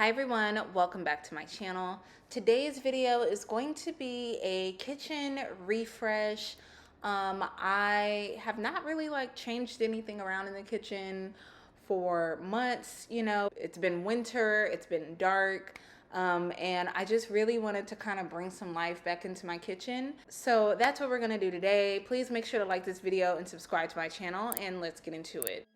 Hi everyone, welcome back to my channel. Today's video is going to be a kitchen refresh. I have not really changed anything around in the kitchen for months. You know, it's been winter, it's been dark, and I just really wanted to kind of bring some life back into my kitchen. So that's what we're gonna do today. Please make sure to like this video and subscribe to my channel, and let's get into it.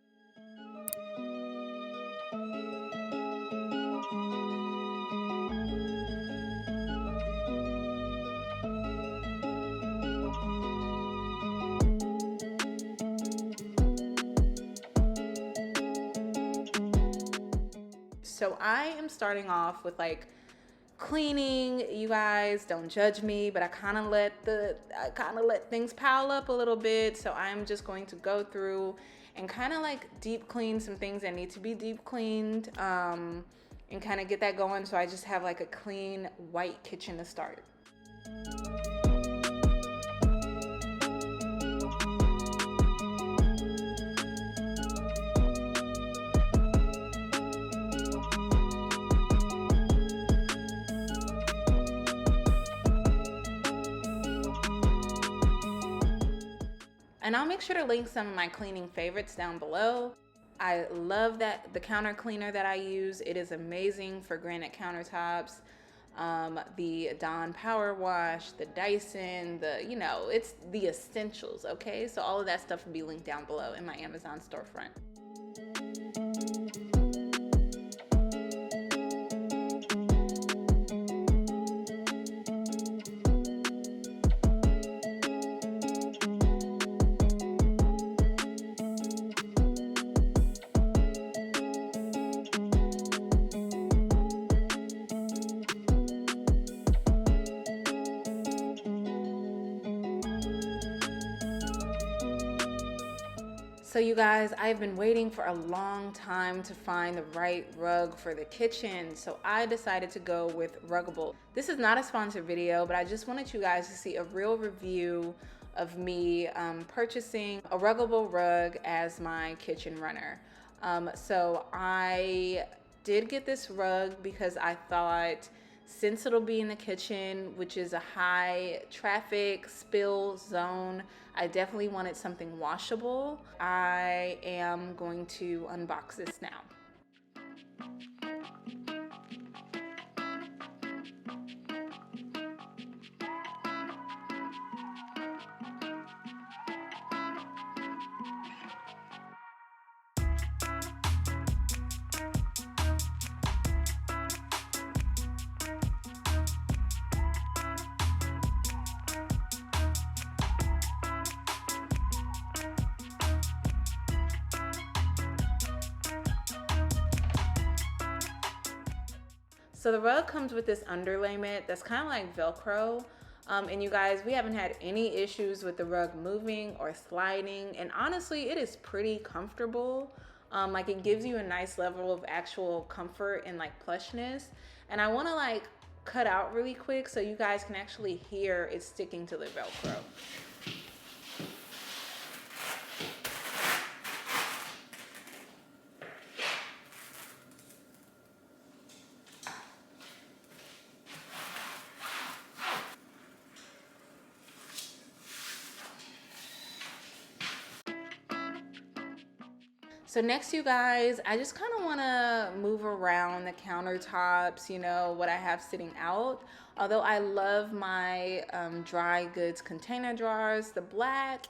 So I am starting off with cleaning. You guys don't judge me, but I kind of let things pile up a little bit. So I'm just going to go through and kind of deep clean some things that need to be deep cleaned, and kind of get that going. So I just have a clean white kitchen to start. And I'll make sure to link some of my cleaning favorites down below. I love the counter cleaner that I use. It is amazing for granite countertops. The Dawn Power Wash, the Dyson, it's the essentials, okay? So all of that stuff will be linked down below in my Amazon storefront. So you guys, I've been waiting for a long time to find the right rug for the kitchen. So I decided to go with Ruggable. This is not a sponsored video, but I just wanted you guys to see a real review of me purchasing a Ruggable rug as my kitchen runner. So I did get this rug because I thought, since it'll be in the kitchen, which is a high traffic spill zone, I definitely wanted something washable. I am going to unbox this now. So the rug comes with this underlayment that's kind of like Velcro. And you guys, we haven't had any issues with the rug moving or sliding. And honestly, it is pretty comfortable. It gives you a nice level of actual comfort and plushness. And I want to cut out really quick so you guys can actually hear it sticking to the Velcro. So next, you guys, I just kind of want to move around the countertops, what I have sitting out. Although I love my dry goods container drawers, the black,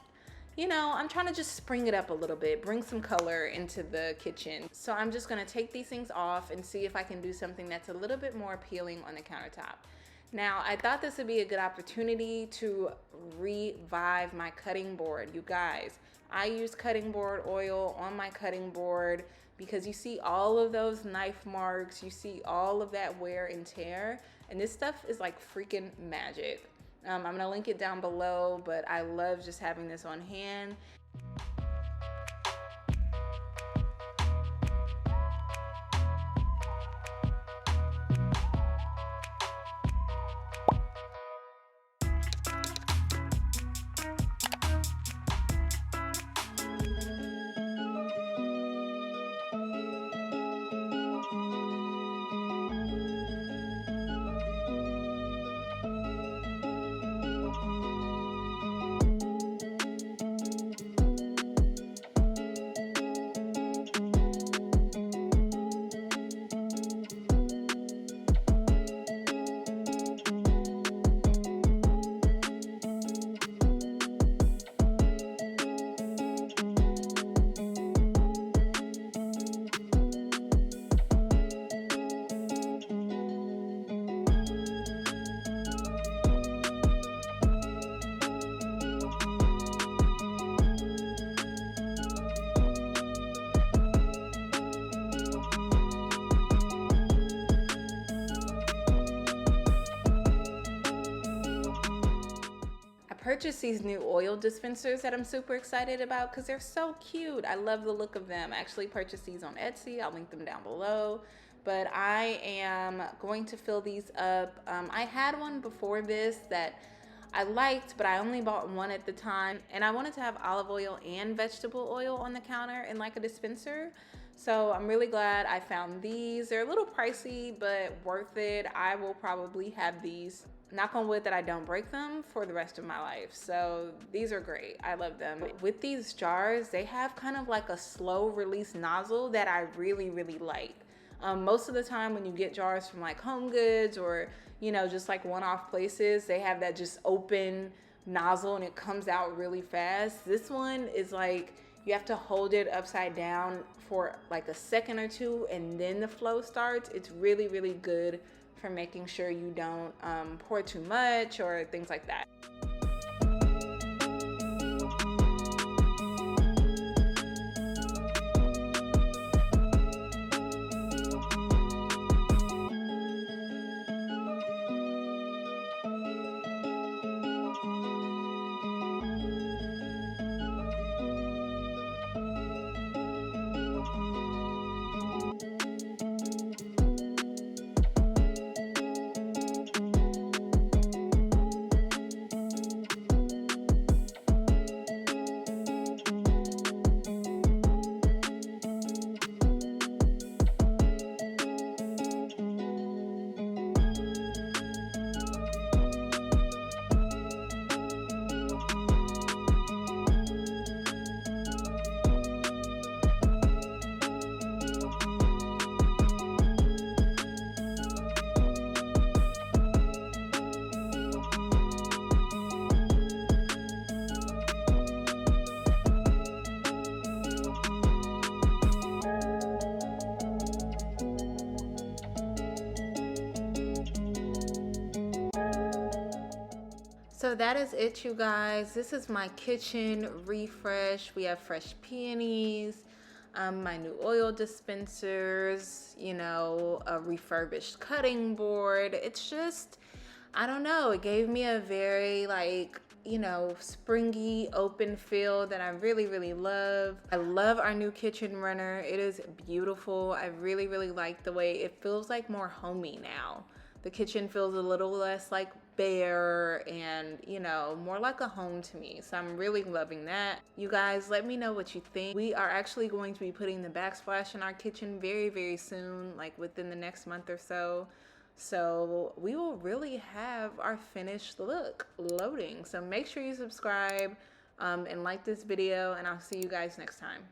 I'm trying to just spring it up a little bit, bring some color into the kitchen. So I'm just going to take these things off and see if I can do something that's a little bit more appealing on the countertop. Now, I thought this would be a good opportunity to revive my cutting board. You guys, I use cutting board oil on my cutting board because you see all of those knife marks, you see all of that wear and tear, and this stuff is like freaking magic. I'm gonna link it down below, but I love just having this on hand. purchased these new oil dispensers that I'm super excited about because they're so cute. I love the look of them. I actually purchased these on Etsy. I'll link them down below. But I am going to fill these up. I had one before this that I liked, but I only bought one at the time. And I wanted to have olive oil and vegetable oil on the counter in like a dispenser. So I'm really glad I found these. They're a little pricey, but worth it. I will probably have these, knock on wood that I don't break them, for the rest of my life. So these are great. I love them. With these jars, they have kind of like a slow release nozzle that I really, really like. Most of the time when you get jars from like Home Goods or, you know, just like one-off places, they have that just open nozzle and it comes out really fast. This one is like, you have to hold it upside down for like a second or two and then the flow starts. It's really, really good for making sure you don't pour too much or things like that. So that is it, you guys. This is my kitchen refresh. We have fresh peonies, my new oil dispensers, you know, a refurbished cutting board. It's just, I don't know, it gave me a very like, you know, springy open feel that I really, really love. I love our new kitchen runner. It is beautiful. I really, really like the way it feels like more homey now. The kitchen feels a little less like bare and, you know, more like a home to me. So I'm really loving that. You guys, let me know what you think. We are actually going to be putting the backsplash in our kitchen very, very soon, like within the next month or so. So we will really have our finished look loading. So make sure you subscribe and like this video, and I'll see you guys next time.